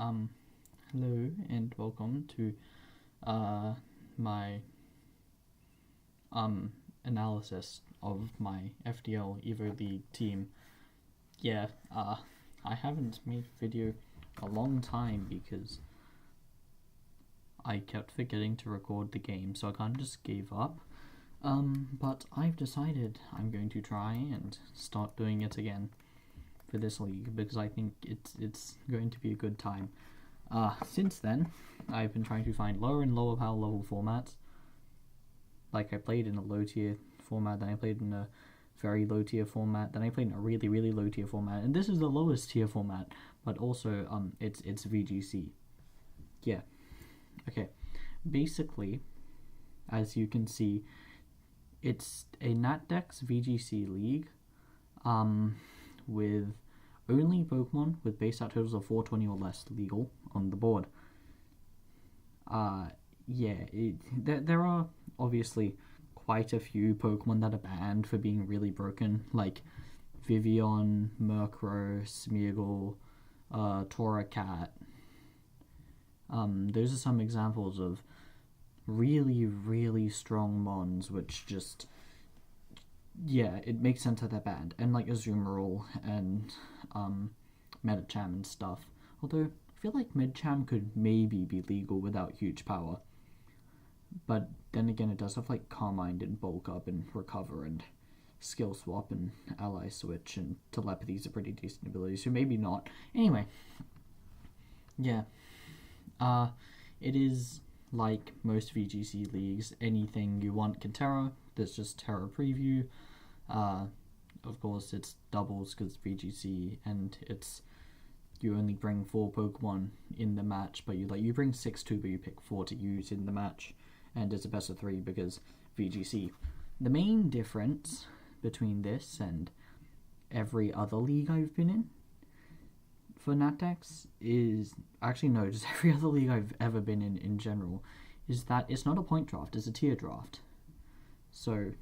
Hello and welcome to my analysis of my FDL Evo League team. I haven't made a video a long time because I kept forgetting to record the game, so I kind of just gave up. But I've decided I'm going to try and start doing it again for this league because I think it's going to be a good time. Since then, I've been trying to find lower and lower power level formats. Like I played in a low tier format, then I played in a very low tier format, then I played in a really, really low tier format, and this is the lowest tier format, but also it's VGC. Yeah. Okay. Basically, as you can see, it's a NatDex VGC league, with only Pokemon with base stat totals of 420 or less legal on the board. There are obviously quite a few Pokemon that are banned for being really broken, like Vivian, Murkrow, Smeargle, Torracat. Those are some examples of really, really strong mons, which just, it makes sense that they're banned. And like Azumarill and Medicham and stuff. Although, I feel like Medicham could maybe be legal without huge power. But then again, it does have like Carmine and Bulk Up and Recover and Skill Swap and Ally Switch, and Telepathy is a pretty decent ability, so maybe not. Anyway, it is like most VGC leagues, anything you want can Terra. There's just Terra Preview. Of course, it's doubles because VGC, and you only bring 4 Pokemon in the match, but you bring 6 too, but you pick 4 to use in the match, and it's a best of 3 because VGC. The main difference between this and every other league I've been in for NatDex is just every other league I've ever been in general, is that it's not a point draft, it's a tier draft. So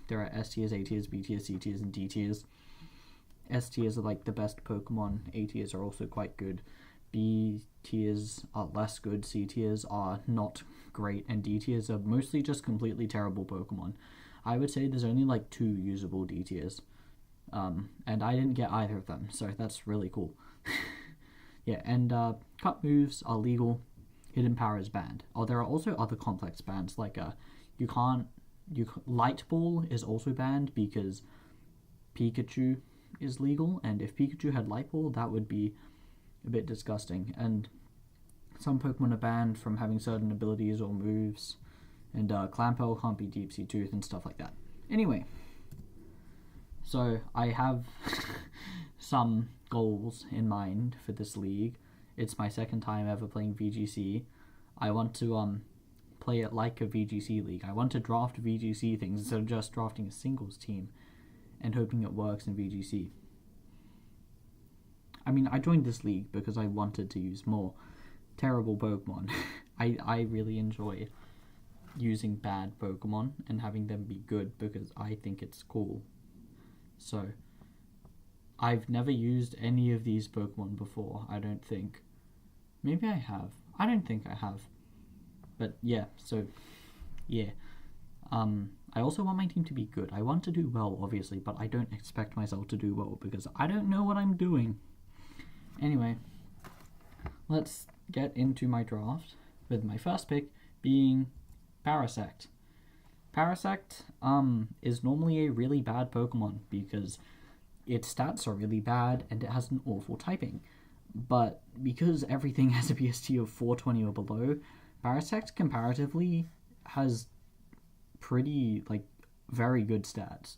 there are S tiers, A tiers, B tiers, C tiers, and D tiers. S tiers are like the best Pokemon, A tiers are also quite good, B tiers are less good, C tiers are not great, and D tiers are mostly just completely terrible Pokemon. I would say there's only like 2 usable D tiers, and I didn't get either of them, so that's really cool. Cut moves are legal, hidden power is banned. There are also other complex bans, like Light Ball is also banned because Pikachu is legal, and if Pikachu had Light Ball, that would be a bit disgusting. And some Pokemon are banned from having certain abilities or moves, and Clamperl can't be Deep Sea Tooth and stuff like that. Anyway, so I have some goals in mind for this league. It's my second time ever playing VGC. I want to play it like a VGC league. I want to draft VGC things instead of just drafting a singles team and hoping it works in VGC. I mean, I joined this league because I wanted to use more terrible Pokemon. I really enjoy using bad Pokemon and having them be good because I think it's cool. So, I've never used any of these Pokemon before, I don't think. Maybe I have. I don't think I have. But I also want my team to be good. I want to do well, obviously, but I don't expect myself to do well because I don't know what I'm doing. Anyway, let's get into my draft with my first pick being Parasect. Parasect is normally a really bad Pokemon because its stats are really bad and it has an awful typing. But because everything has a BST of 420 or below, Parasect comparatively has pretty, very good stats.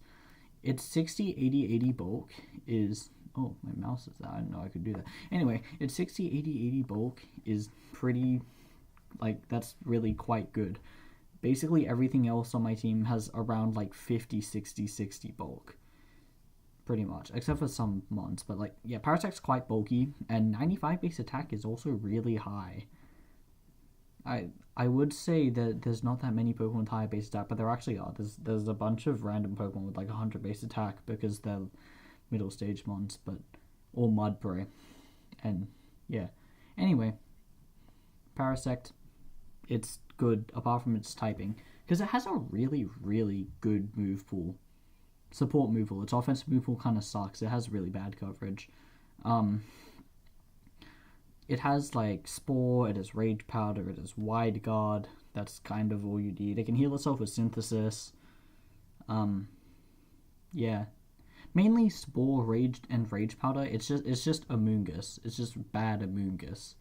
Its 60, 80, 80 bulk is... Oh, my mouse is... I didn't know I could do that. Anyway, its 60, 80, 80 bulk is pretty... that's really quite good. Basically, everything else on my team has around, 50, 60, 60 bulk. Pretty much, except for some mons. But, Parasect's quite bulky, and 95 base attack is also really high. I would say that there's not that many Pokemon with high base attack, but there actually are. There's a bunch of random Pokemon with 100 base attack because they're middle stage mons, or Mudbray. And Anyway, Parasect, it's good apart from its typing, because it has a really, really good move pool. Support move pool. Its offensive move pool kind of sucks. It has really bad coverage. It has like Spore, it has Rage Powder, it has Wide Guard. That's kind of all you need. It can heal itself with Synthesis. Yeah. Mainly Spore, Rage, and Rage Powder. It's just Amoonguss. It's just bad Amoonguss.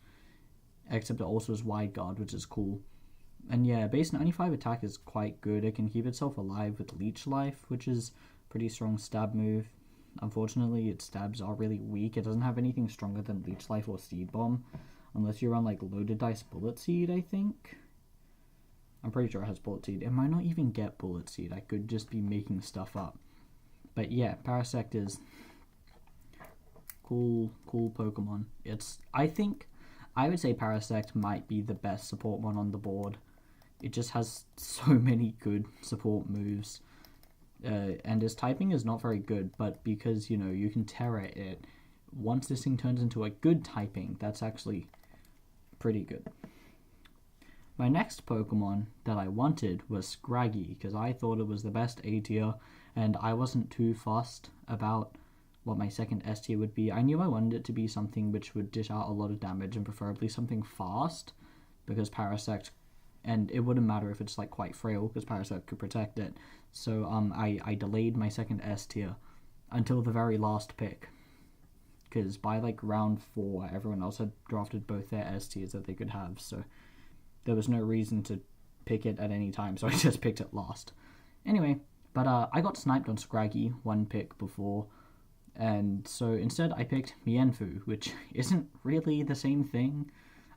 Except it also has Wide Guard, which is cool. And yeah, base 95 attack is quite good. It can keep itself alive with Leech Life, which is pretty strong stab move. Unfortunately, its stabs are really weak. It doesn't have anything stronger than Leech Life or Seed Bomb. Unless you run like Loaded Dice Bullet Seed, I think. I'm pretty sure it has Bullet Seed. It might not even get Bullet Seed. I could just be making stuff up. But yeah, Parasect is cool Pokemon. I would say Parasect might be the best support one on the board. It just has so many good support moves. And its typing is not very good, but because, you can Terra it, once this thing turns into a good typing, that's actually pretty good. My next Pokemon that I wanted was Scraggy, because I thought it was the best A tier, and I wasn't too fussed about what my second S tier would be. I knew I wanted it to be something which would dish out a lot of damage, and preferably something fast, because Parasect, and it wouldn't matter if it's like quite frail, because Parasect could protect it. So I delayed my second S tier until the very last pick, because by like round 4, everyone else had drafted both their S tiers that they could have, so there was no reason to pick it at any time, so I just picked it last. Anyway, but I got sniped on Scraggy one pick before, and so instead I picked Mienfoo, which isn't really the same thing.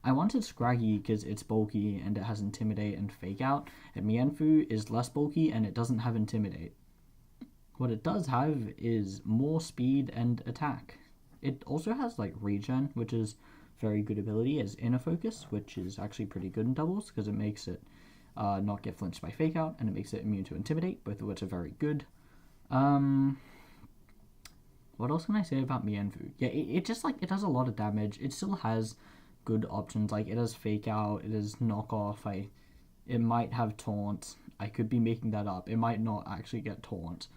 I wanted Scraggy because it's bulky and it has Intimidate and Fake Out, and Mienfoo is less bulky and it doesn't have Intimidate. What it does have is more speed and attack. It also has like Regen, which is very good ability, as Inner Focus, which is actually pretty good in doubles because it makes it not get flinched by Fake Out, and it makes it immune to Intimidate, both of which are very good. What else can I say about Mienfoo? Yeah, it just like, it does a lot of damage. It still has good options, like it has Fake Out, it has Knock Off, it might have Taunt. I could be making that up. It might not actually get Taunt.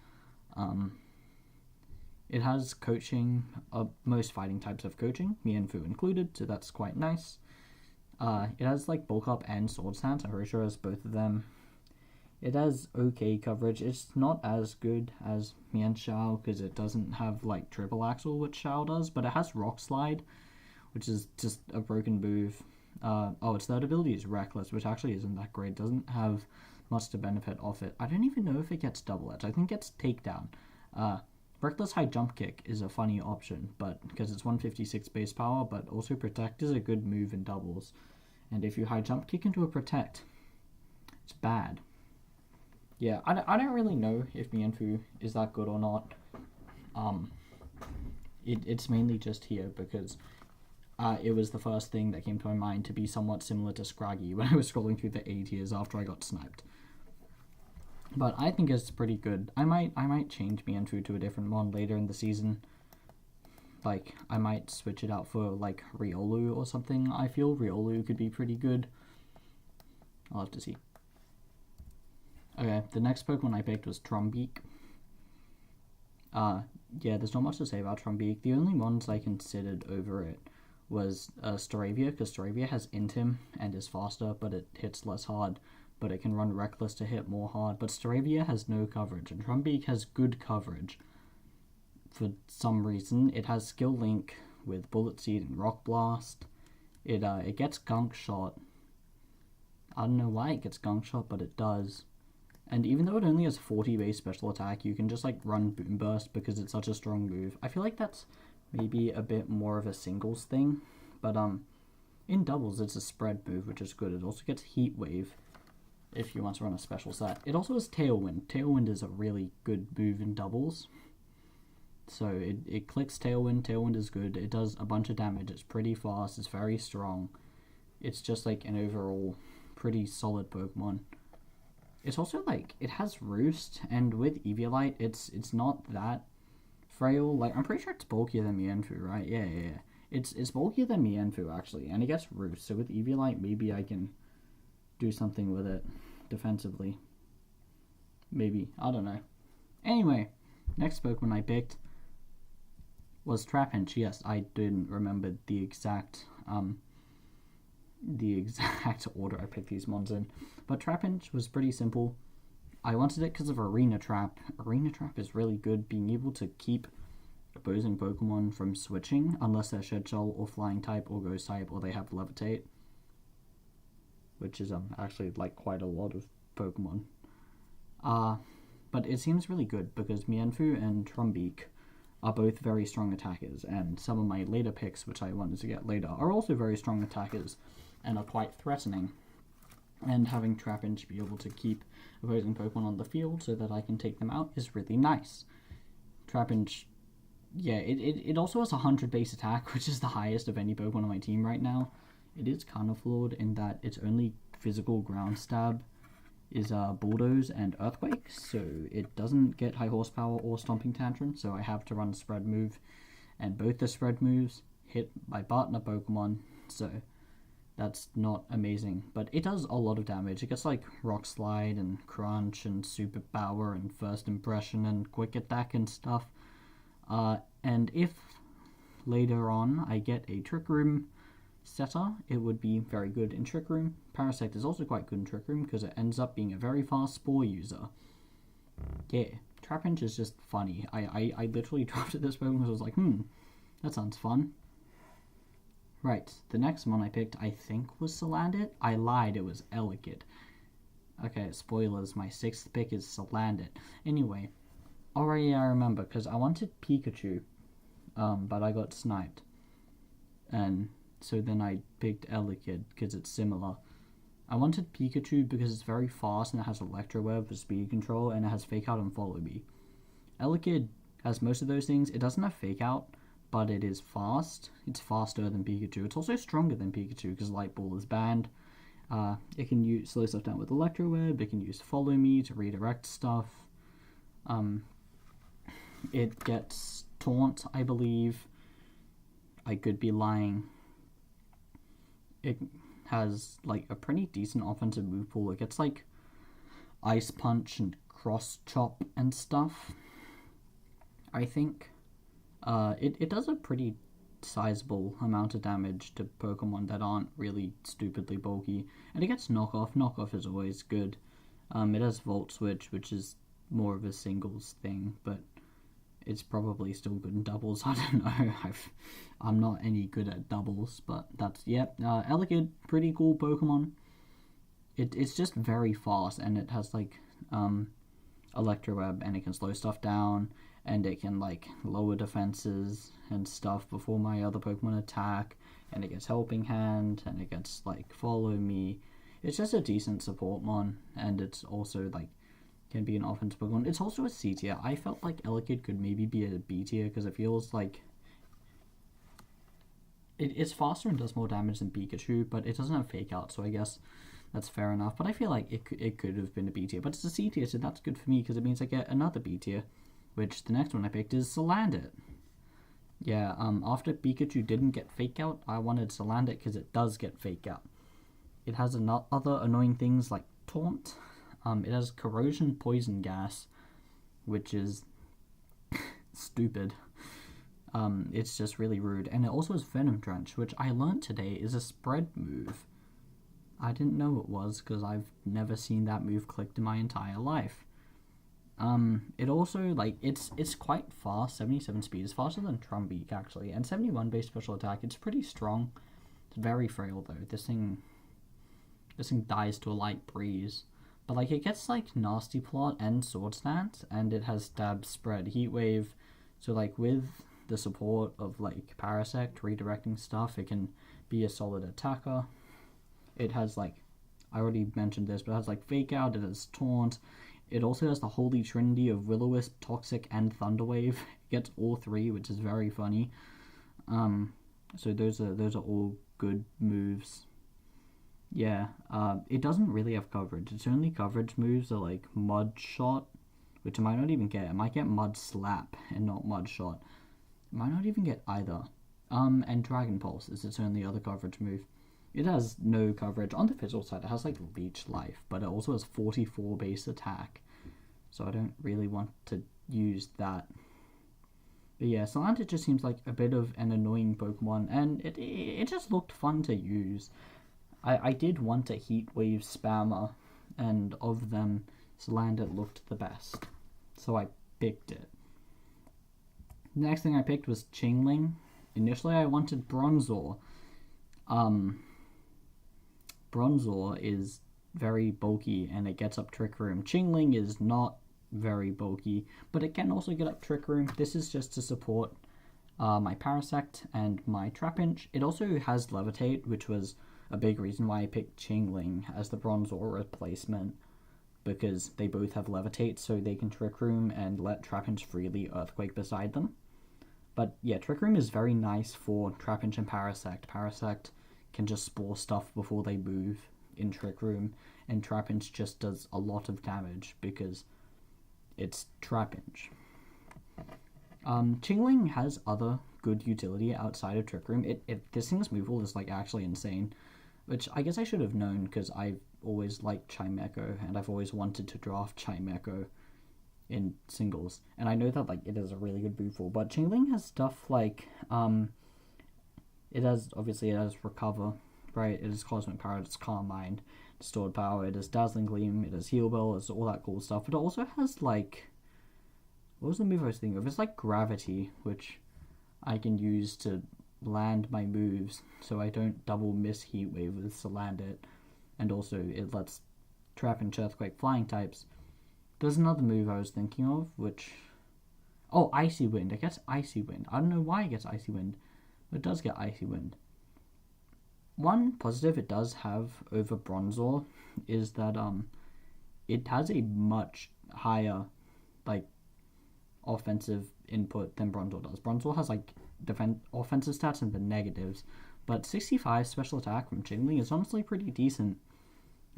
It has Coaching, most fighting types have Coaching, Mienfoo included, so that's quite nice. It has like Bulk Up and Sword Stance, I'm pretty sure it has both of them. It has okay coverage. It's not as good as Mienshao because it doesn't have like Triple Axle, which Shao does, but it has Rock Slide, which is just a broken move. Its third ability is Reckless, which actually isn't that great. Doesn't have much to benefit off it. I don't even know if it gets Double Edge. I think it gets Takedown. Reckless High Jump Kick is a funny option, but because it's 156 base power, but also Protect is a good move in doubles. And if you High Jump Kick into a Protect, it's bad. Yeah, I don't really know if Mienfoo is that good or not. It's mainly just here because it was the first thing that came to my mind to be somewhat similar to Scraggy when I was scrolling through the A tiers after I got sniped. But I think it's pretty good. I might change Mienfoo to a different one later in the season. Like, I might switch it out for, like, Riolu or something. I feel Riolu could be pretty good. I'll have to see. Okay, the next Pokemon I picked was Trumbeak. Yeah, there's not much to say about Trumbeak. The only ones I considered over it was Staravia, because Staravia has Intim and is faster, but it hits less hard. But it can run Reckless to hit more hard. But Staravia has no coverage, and Trumbeak has good coverage. For some reason, it has Skill Link with Bullet Seed and Rock Blast. It gets Gunk Shot. I don't know why it gets Gunk Shot, but it does. And even though it only has 40 base special attack, you can just like run Boom Burst because it's such a strong move. I feel like that's maybe a bit more of a singles thing, but in doubles it's a spread move, which is good. It also gets Heat Wave if you want to run a special set. It also has Tailwind. Tailwind is a really good move in doubles. So it clicks Tailwind. Tailwind is good. It does a bunch of damage. It's pretty fast. It's very strong. It's just like an overall pretty solid Pokemon. It's also like, it has Roost, and with Eviolite, it's not that frail. Like, I'm pretty sure it's bulkier than Mienfoo, right? Yeah. It's bulkier than Mienfoo actually, and it gets Roost. So with Eviolite, maybe I can do something with it defensively. Maybe, I don't know. Anyway, next Pokemon I picked was Trapinch. Yes, I didn't remember the exact order I picked these mons in, but Trapinch was pretty simple. I wanted it because of Arena Trap. Arena Trap is really good, being able to keep opposing Pokemon from switching unless they're Shed Shell or Flying type or Ghost type or they have Levitate, which is actually like quite a lot of Pokemon. But it seems really good because Mienfoo and Trumbeak are both very strong attackers, and some of my later picks, which I wanted to get later, are also very strong attackers and are quite threatening. And having Trapinch be able to keep opposing Pokemon on the field so that I can take them out is really nice. Trapinch, yeah, it also has 100 base attack, which is the highest of any Pokemon on my team right now. It is kind of flawed in that its only physical ground stab is Bulldoze and Earthquake, so it doesn't get High Horsepower or Stomping Tantrum, so I have to run a Spread move, and both the Spread moves hit my partner Pokemon, so that's not amazing, but it does a lot of damage. It gets like Rock Slide and Crunch and Super Power and First Impression and Quick Attack and stuff, and if later on I get a Trick Room setter, it would be very good in Trick Room. Parasect is also quite good in Trick Room because it ends up being a very fast Spore user. Yeah, Trapinch is just funny. I literally drafted this Pokemon because I was like, that sounds fun. Right, the next one I picked I think was Salandit. I lied, it was Elekid. Okay, spoilers, my 6th pick is Salandit. Anyway, already I remember because I wanted Pikachu, but I got sniped. And so then I picked Elekid because it's similar. I wanted Pikachu because it's very fast and it has Electro Web for speed control and it has Fake Out and Follow Me. Elekid has most of those things. It doesn't have Fake Out, but it is fast. It's faster than Pikachu. It's also stronger than Pikachu because Light Ball is banned. It can slow stuff down with Electro Web. It can use Follow Me to redirect stuff. It gets Taunt, I believe. I could be lying. It has like a pretty decent offensive move pool. It gets like Ice Punch and Cross Chop and stuff. I think it does a pretty sizable amount of damage to Pokemon that aren't really stupidly bulky. And it gets Knockoff. Knockoff is always good. It has Volt Switch, which is more of a singles thing, but it's probably still good in doubles. I don't know. I'm not any good at doubles, but that's, yep. Elekid, pretty cool Pokemon. It's just very fast, and it has like Electro Web, and it can slow stuff down, and it can like lower defenses and stuff before my other Pokemon attack, and it gets Helping Hand, and it gets like Follow Me. It's just a decent support mon, and it's also like can be an offensive Pokemon. It's also a C tier. I felt like Elekid could maybe be a B tier because it feels like it's faster and does more damage than Pikachu, but it doesn't have Fake Out, so I guess that's fair enough. But I feel like it could have been a B tier, but it's a C tier, so that's good for me because it means I get another B tier, which the next one I picked is Salandit. Yeah, after Pikachu didn't get Fake Out, I wanted Salandit because it does get Fake Out. It has other annoying things like Taunt. It has Corrosion Poison Gas, which is stupid. It's just really rude. And it also has Venom Drench, which I learned today is a spread move. I didn't know it was because I've never seen that move clicked in my entire life. It also, like, it's quite fast. 77 speed. It's faster than Trumbeak, actually. And 71 base special attack. It's pretty strong. It's very frail, though. This thing dies to a light breeze. But, like, it gets, like, Nasty Plot and Sword Stance, and it has Stab, Spread, Heat Wave. So, like, with the support of, like, Parasect, redirecting stuff, it can be a solid attacker. It has, like, I already mentioned this, but it has, like, Fake Out, it has Taunt. It also has the Holy Trinity of Will-O-Wisp, Toxic, and Thunderwave. It gets all three, which is very funny. So those are all good moves. Yeah, it doesn't really have coverage. Its only coverage moves are like Mud Shot, which I might not even get. I might get Mud Slap and not Mud Shot. I might not even get either. And Dragon Pulse is its only other coverage move. It has no coverage. On the physical side, it has like Leech Life, but it also has 44 base attack. So I don't really want to use that. But yeah, Salandit just seems like a bit of an annoying Pokemon, and it just looked fun to use. I did want a Heat Wave spammer, and of them, Salandit looked the best. So I picked it. The next thing I picked was Chingling. Initially I wanted Bronzor. Bronzor is very bulky and it gets up Trick Room. Chingling is not very bulky, but it can also get up Trick Room. This is just to support my Parasect and my Trapinch. It also has Levitate, which was a big reason why I picked Chingling as the Bronzor replacement, because they both have Levitate, so they can Trick Room and let Trapinch freely Earthquake beside them. But yeah, Trick Room is very nice for Trapinch and Parasect. Parasect can just spore stuff before they move in Trick Room, and Trapinch just does a lot of damage because it's Trapinch. Chingling has other good utility outside of Trick Room. This thing's movable is like actually insane, which I guess I should have known because I've always liked Chimecho and I've always wanted to draft Chimecho in singles, and I know that like it is a really good movable. But Chingling has stuff like it has Recover, right? It has Cosmic Power, it's Calm Mind, Stored Power, it has Dazzling Gleam, it has Heal Bell, it's all that cool stuff. But it also has like, what was the move I was thinking of? It's like Gravity, which I can use to land my moves so I don't double miss Heat Wave with Salandit, and also it lets Trapinch, Earthquake, Flying types. There's another move I was thinking of, which, oh, Icy Wind. It gets Icy Wind. I don't know why it gets Icy Wind, but it does get Icy Wind. One positive it does have over Bronzor is that it has a much higher like offensive input than Bronzor does. Bronzor has like offensive stats in the negatives, but 65 special attack from Chingling is honestly pretty decent.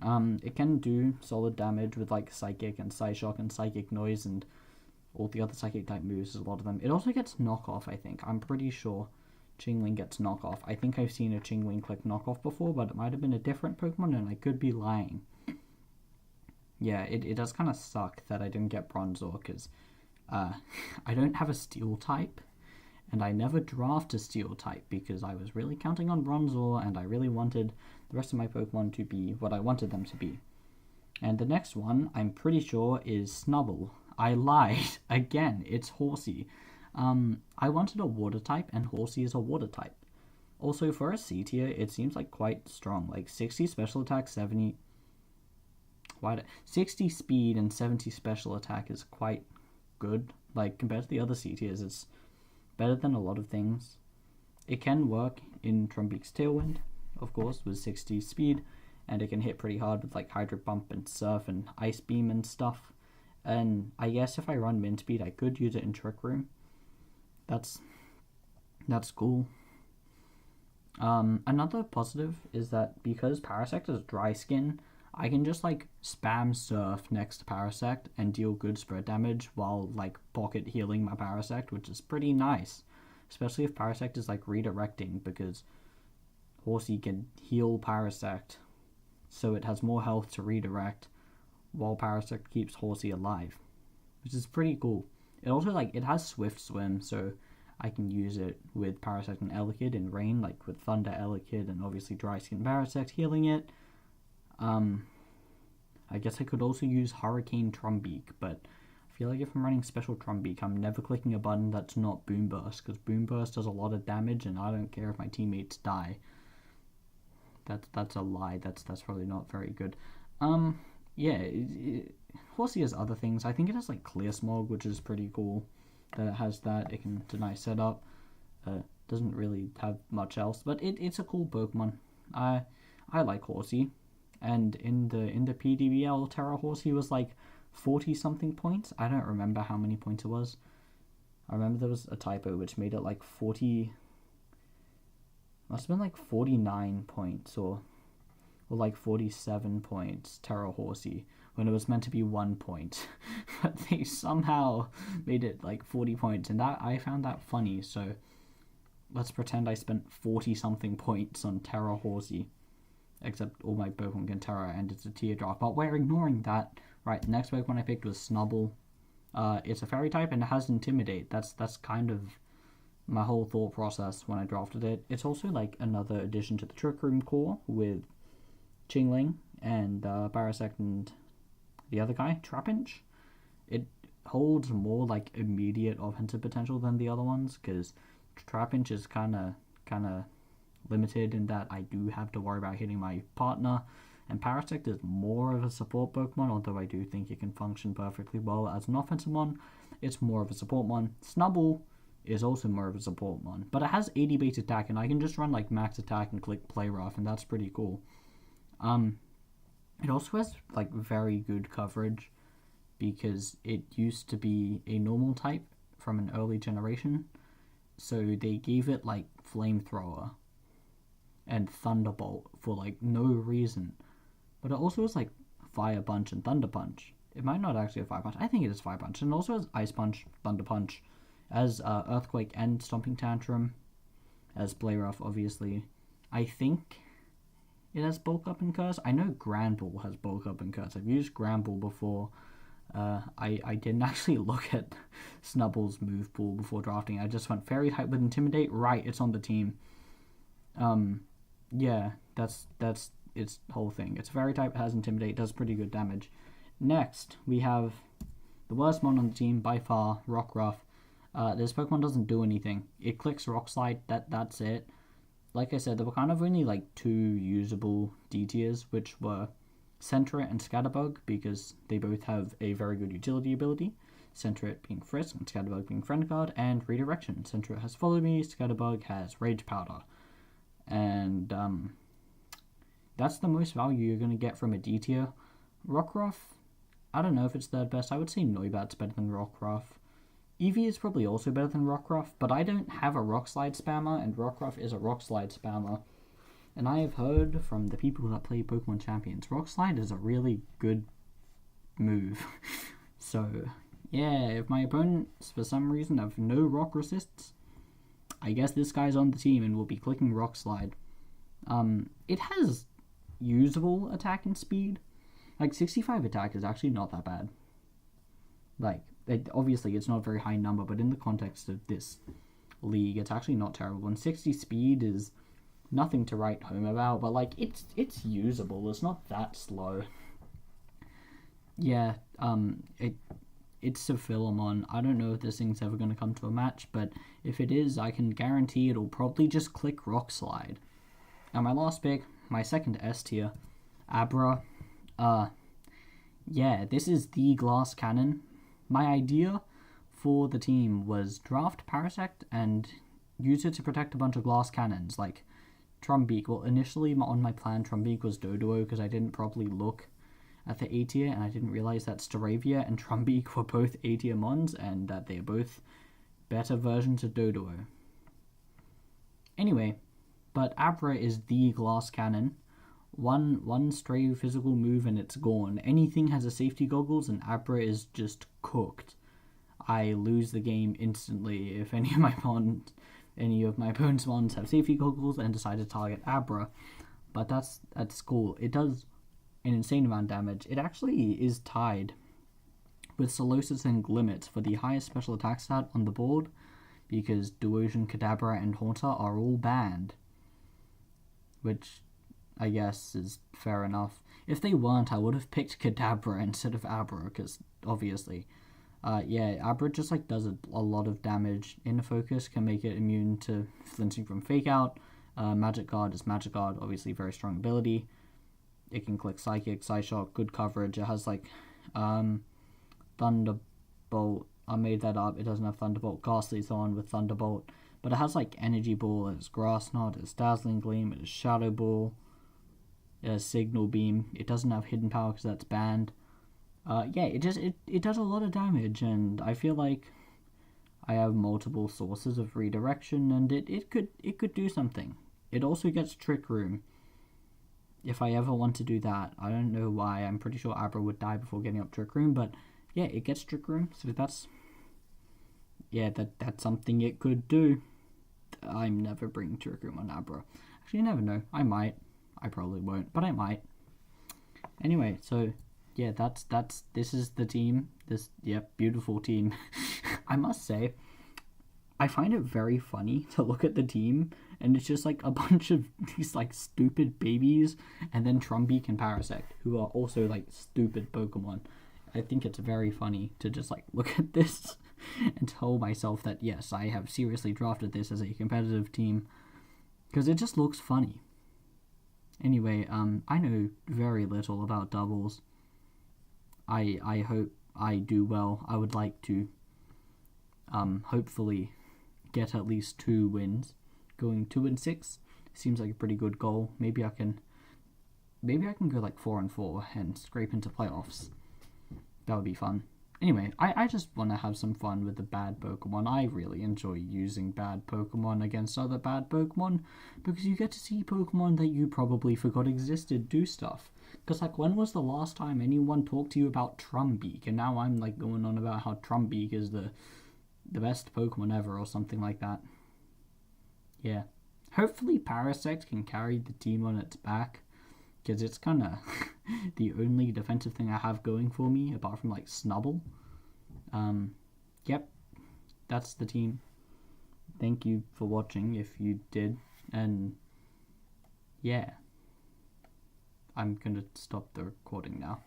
It can do solid damage with like Psychic and Psyshock and Psychic Noise and all the other Psychic type moves, a lot of them. It also gets Knockoff, I think. I'm pretty sure Chingling gets Knockoff. I think I've seen a Chingling click Knockoff before, but it might have been a different Pokemon and I could be lying. Yeah, it does kind of suck that I didn't get Bronzor because I don't have a Steel type, and I never draft a Steel type because I was really counting on Bronzor and I really wanted the rest of my Pokemon to be what I wanted them to be. And the next one, I'm pretty sure, is Snubble. I lied. Again, it's Horsey. I wanted a Water type, and Horsey is a Water type. Also, for a C tier, it seems like quite strong. Like 60 special attack, 60 speed and 70 special attack is quite good. Like, compared to the other C tiers, it's better than a lot of things. It can work in Trumbeak's Tailwind, of course, with 60 speed, and it can hit pretty hard with like Hydro Pump and Surf and Ice Beam and stuff. And I guess if I run Min Speed, I could use it in Trick Room. That's cool. Another positive is that because Parasect is Dry Skin, I can just like spam Surf next to Parasect and deal good spread damage while like pocket healing my Parasect, which is pretty nice. Especially if Parasect is like redirecting, because Horsey can heal Parasect so it has more health to redirect while Parasect keeps Horsey alive, which is pretty cool. It also like it has Swift Swim, so I can use it with Parasect and Elekid in rain, like with Thunder Elekid and obviously Dry Skin Parasect healing it. I guess I could also use Hurricane Trumbeak, but I feel like if I'm running Special Trumbeak, I'm never clicking a button that's not Boom Burst, because Boom Burst does a lot of damage, and I don't care if my teammates die. That's a lie. That's probably not very good. Yeah, Horsey has other things. I think it has like Clear Smog, which is pretty cool. That it has that. It can deny setup. Doesn't really have much else, but it's a cool Pokemon. I like Horsey, and in the PDBL Terra Horsey was like 40 something points. I don't remember how many points it was. I remember there was a typo which made it like 40. Must have been like 49 points or like 47 points Terra Horsey when it was meant to be 1 point. But they somehow made it like 40 points, and that I found that funny. So let's pretend I spent 40 something points on Terra Horsey. Except all my Pokemon can Terra and it's a tier drop. But we're ignoring that. Right, the next Pokemon I picked was Snubbull. It's a fairy type and it has Intimidate. That's kind of my whole thought process when I drafted it. It's also like another addition to the Trick Room core with Chingling and Parasect and the other guy, Trapinch. It holds more like immediate offensive potential than the other ones because Trapinch is kind of limited in that I do have to worry about hitting my partner, and Parasect is more of a support Pokemon, although I do think it can function perfectly well as an offensive one. It's more of a support one. Snubbull is also more of a support one, but it has 80 base attack, and I can just run like max attack and click play rough, and that's pretty cool. It also has like very good coverage because it used to be a normal type from an early generation, so they gave it like Flamethrower and Thunderbolt for like no reason. But it also has like Fire Punch and Thunder Punch. It might not actually have Fire Punch. I think it is Fire Punch. And it also has Ice Punch, Thunder Punch, as Earthquake and Stomping Tantrum, as Play Rough, obviously. I think it has Bulk Up and Curse. I know Granbull has Bulk Up and Curse. I've used Granbull before. I didn't actually look at Snubbull's move pool before drafting. I just went Fairy type with Intimidate. Right, it's on the team. Yeah, that's its whole thing. It's Fairy type, has Intimidate, does pretty good damage. Next, we have the worst mon on the team by far, Rockruff. This Pokemon doesn't do anything. It clicks Rock Slide, that's it. Like I said, there were kind of only like 2 usable D tiers, which were Centret and Scatterbug, because they both have a very good utility ability. Centret being Frisk and Scatterbug being Friend Guard, and Redirection. Centret has Follow Me, Scatterbug has Rage Powder. And that's the most value you're going to get from a D tier. Rockruff, I don't know if it's third best. I would say Noibat's better than Rockruff. Eevee is probably also better than Rockruff, but I don't have a Rock Slide spammer, and Rockruff is a Rock Slide spammer. And I have heard from the people that play Pokemon Champions, Rock Slide is a really good move. So, yeah, if my opponents for some reason have no Rock Resists, I guess this guy's on the team and will be clicking Rock Slide. It has usable attack and speed. Like, 65 attack is actually not that bad. Like, obviously it's not a very high number, but in the context of this league, it's actually not terrible. And 60 speed is nothing to write home about, but like, it's usable. It's not that slow. Yeah, it's a Philemon. I don't know if this thing's ever going to come to a match, but if it is, I can guarantee it'll probably just click Rock Slide. And my last pick, my second S tier, Abra. Yeah, this is the Glass Cannon. My idea for the team was draft Parasect and use it to protect a bunch of Glass Cannons, like Trumbeak. Well, initially on my plan, Trumbeak was Doduo because I didn't properly look at the A tier, and I didn't realize that Staravia and Trumbeak were both A tier mons, and that they're both better versions of Doduo. Anyway, but Abra is the Glass Cannon. One stray physical move and it's gone. Anything has a safety goggles and Abra is just cooked. I lose the game instantly if any of my opponent's mons have safety goggles and decide to target Abra. But that's cool. It does an insane amount of damage. It actually is tied with Solosis and Glimmet for the highest special attack stat on the board, because Duosion, Kadabra, and Haunter are all banned. Which I guess is fair enough. If they weren't, I would have picked Kadabra instead of Abra, because obviously. Yeah, Abra just like does a lot of damage. Inner Focus can make it immune to flinching from Fake Out. Magic Guard is Magic Guard, obviously very strong ability. It can click Psychic, Psyshock, good coverage. It has like Thunderbolt. I made that up. It doesn't have Thunderbolt. Ghastly Thorn with Thunderbolt. But it has like Energy Ball, it has Grass Knot, it has Dazzling Gleam, it has Shadow Ball, it has Signal Beam. It doesn't have Hidden Power because that's banned. Yeah, it does a lot of damage, and I feel like I have multiple sources of redirection, and it could do something. It also gets Trick Room. If I ever want to do that, I don't know why. I'm pretty sure Abra would die before getting up Trick Room, but yeah, it gets Trick Room, so that's something it could do. I'm never bringing Chirikuma now, bro. Actually, you never know. I might. I probably won't, but I might. Anyway, so yeah, this is the team. Beautiful team. I must say, I find it very funny to look at the team, and it's just like a bunch of these like stupid babies, and then Trumbeak and Parasect, who are also like stupid Pokemon. I think it's very funny to just like look at this and tell myself that yes, I have seriously drafted this as a competitive team, because it just looks funny. Anyway, I know very little about doubles. I hope I do well. I would like to hopefully get at least 2 wins. Going 2-6 seems like a pretty good goal. Maybe I can go like 4-4 and scrape into playoffs. That would be fun. Anyway, I just want to have some fun with the bad Pokemon. I really enjoy using bad Pokemon against other bad Pokemon, because you get to see Pokemon that you probably forgot existed do stuff. Because, like, when was the last time anyone talked to you about Trumbeak? And now I'm, like, going on about how Trumbeak is the best Pokemon ever or something like that. Yeah. Hopefully Parasect can carry the team on its back, because it's kind of the only defensive thing I have going for me, apart from, like, Snubble. Yep. That's the team. Thank you for watching, if you did. And, yeah. I'm going to stop the recording now.